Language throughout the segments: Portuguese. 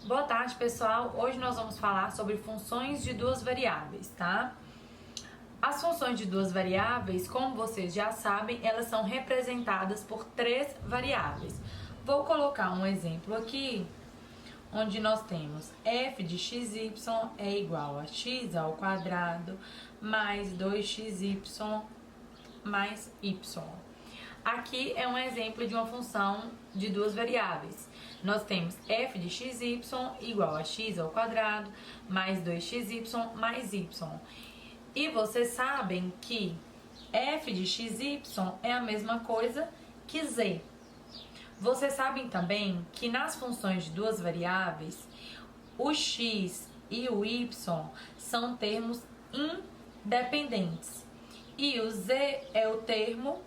Boa tarde, pessoal. Hoje nós vamos falar sobre funções de duas variáveis, tá? As funções de duas variáveis, como vocês já sabem, elas são representadas por três variáveis. Vou colocar um exemplo aqui, onde nós temos f de xy é igual a x ao quadrado mais 2xy mais y. Aqui é um exemplo de uma função de duas variáveis. Nós temos f de xy igual a x ao quadrado mais 2xy mais y. E vocês sabem que f de xy é a mesma coisa que z. Vocês sabem também que nas funções de duas variáveis, o x e o y são termos independentes e o z é o termo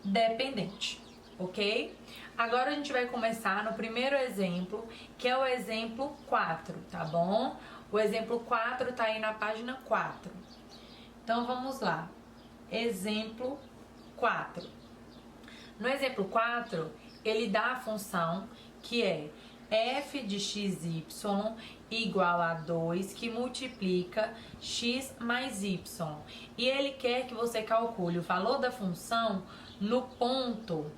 dependente, ok? Agora a gente vai começar no primeiro exemplo, que é o exemplo 4, tá bom? O exemplo 4 tá aí na página 4. Então vamos lá. Exemplo 4. No exemplo 4, ele dá a função que é f de xy igual a 2 que multiplica x mais y. E ele quer que você calcule o valor da função no ponto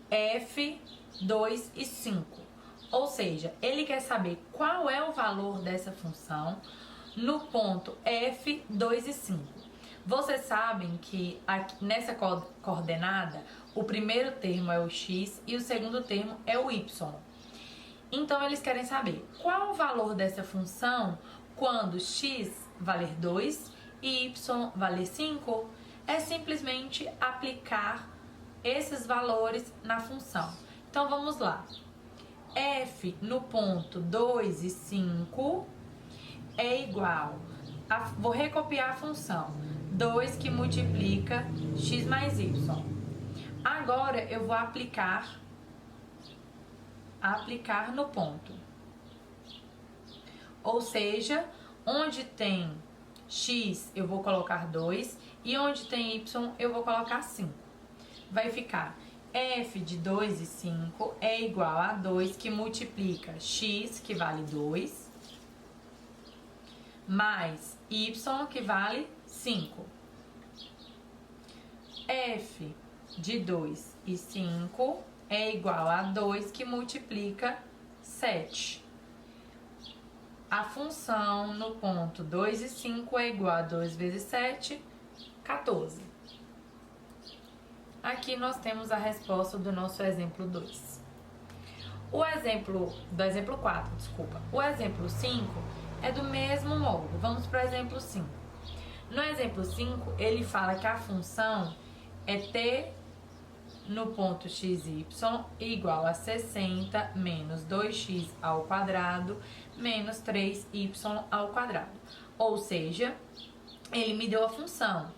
f, 2 e 5. Ou seja, ele quer saber qual é o valor dessa função no ponto f, 2 e 5. Vocês sabem que aqui, nessa coordenada, o primeiro termo é o x e o segundo termo é o y. Então, eles querem saber qual o valor dessa função quando x valer 2 e y valer 5. É simplesmente aplicar esses valores na função. Então, vamos lá. F no ponto 2 e 5 é igual a... Vou recopiar a função. 2 que multiplica x mais y. Agora, eu vou aplicar no ponto. Ou seja, onde tem x, eu vou colocar 2. E onde tem y, eu vou colocar 5. Vai ficar f de 2 e 5 é igual a 2 que multiplica x, que vale 2, mais y, que vale 5. F de 2 e 5 é igual a 2 que multiplica 7. A função no ponto 2 e 5 é igual a 2 vezes 7, 14. Aqui nós temos a resposta do nosso exemplo 2. O exemplo 4, desculpa. O exemplo 5 é do mesmo modo. Vamos para o exemplo 5. No exemplo 5, ele fala que a função é t no ponto xy igual a 60 menos 2x ao quadrado menos 3y ao quadrado. Ou seja, ele me deu a função.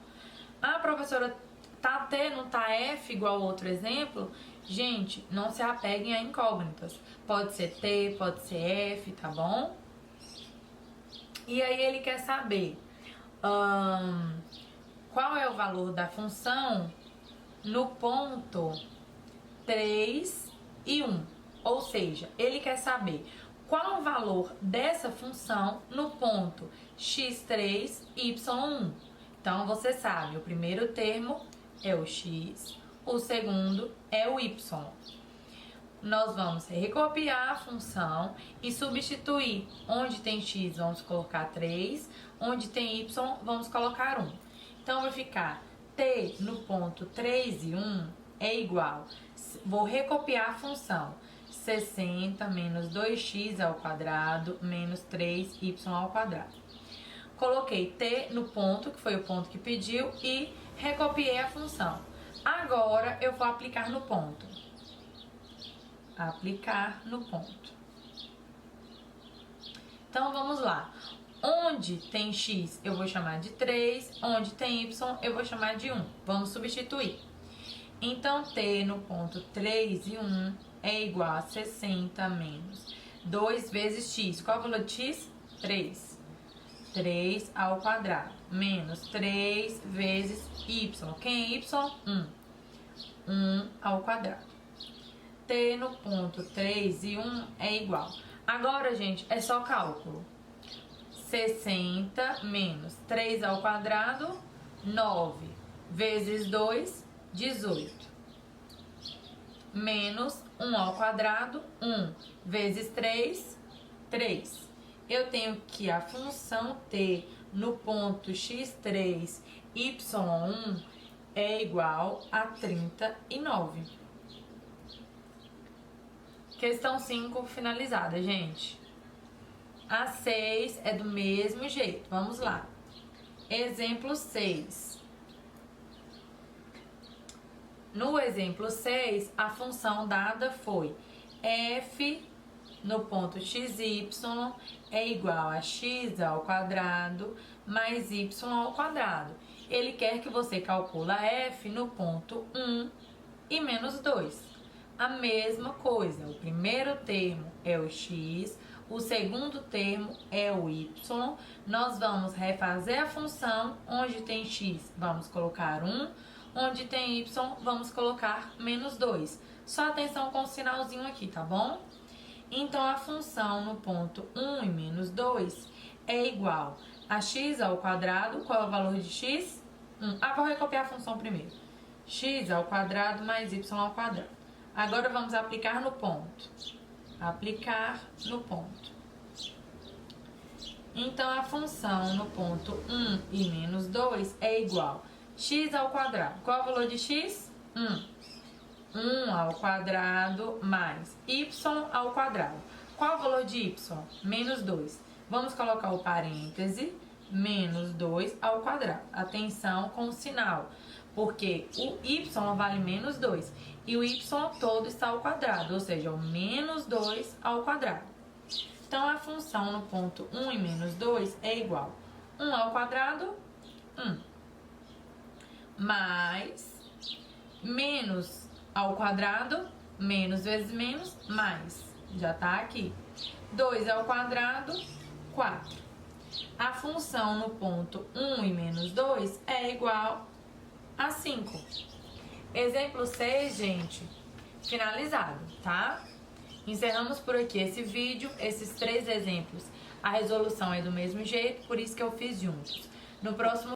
Ah, professora, tá t, não tá f igual ao outro exemplo? Gente, não se apeguem a incógnitas. Pode ser t, pode ser f, tá bom? E aí ele quer saber qual é o valor da função no ponto 3 e 1. Ou seja, ele quer saber qual o valor dessa função no ponto x3, y1. Então, você sabe, o primeiro termo é o x, o segundo é o y. Nós vamos recopiar a função e substituir. Onde tem x, vamos colocar 3. Onde tem y, vamos colocar 1. Então, vai ficar t no ponto 3 e 1 é igual... Vou recopiar a função. 60 menos 2x ao quadrado menos 3y ao quadrado. Coloquei t no ponto, que foi o ponto que pediu, e recopiei a função. Agora, eu vou aplicar no ponto. Aplicar no ponto. Então, vamos lá. Onde tem x, eu vou chamar de 3. Onde tem y, eu vou chamar de 1. Vamos substituir. Então, t no ponto 3 e 1 é igual a 60 menos 2 vezes x. Qual é o valor de x? 3. 3 ao quadrado menos 3 vezes y. Quem é y? 1. 1 ao quadrado. T t no ponto 3 e 1 é igual. Agora, gente, é só cálculo. 60 menos 3 ao quadrado, 9, vezes 2, 18. Menos 1 ao quadrado, 1, vezes 3, 3. Eu tenho que a função t no ponto x3, y1 é igual a 39. Questão 5 finalizada, gente. A 6 é do mesmo jeito. Vamos lá. Exemplo 6. No exemplo 6, a função dada foi f no ponto xy é igual a x ao quadrado mais y ao quadrado. Ele quer que você calcule f no ponto 1 e menos 2. A mesma coisa, o primeiro termo é o x, o segundo termo é o y. Nós vamos refazer a função, onde tem x, vamos colocar 1, onde tem y, vamos colocar menos 2. Só atenção com o sinalzinho aqui, tá bom? Então, a função no ponto 1 e menos 2 é igual a x ao quadrado. Qual é o valor de x? 1. Vou recopiar a função primeiro. X ao quadrado mais y ao quadrado. Agora, vamos aplicar no ponto. Aplicar no ponto. Então, a função no ponto 1 e menos 2 é igual a x ao quadrado. Qual é o valor de x? 1. 1 ao quadrado mais y ao quadrado. Qual o valor de y? Menos 2. Vamos colocar o parêntese, menos 2 ao quadrado. Atenção com o sinal, porque o y vale menos 2 e o y todo está ao quadrado, ou seja, o menos 2 ao quadrado. Então, a função no ponto 1 e menos 2 é igual a 1 ao quadrado, 1, mais menos ao quadrado, menos vezes menos, mais. Já tá aqui. 2 ao quadrado, 4. A função no ponto 1 e menos 2 é igual a 5. Exemplo 6, gente, finalizado, tá? Encerramos por aqui esse vídeo, esses 3 exemplos. A resolução é do mesmo jeito, por isso que eu fiz juntos. No próximo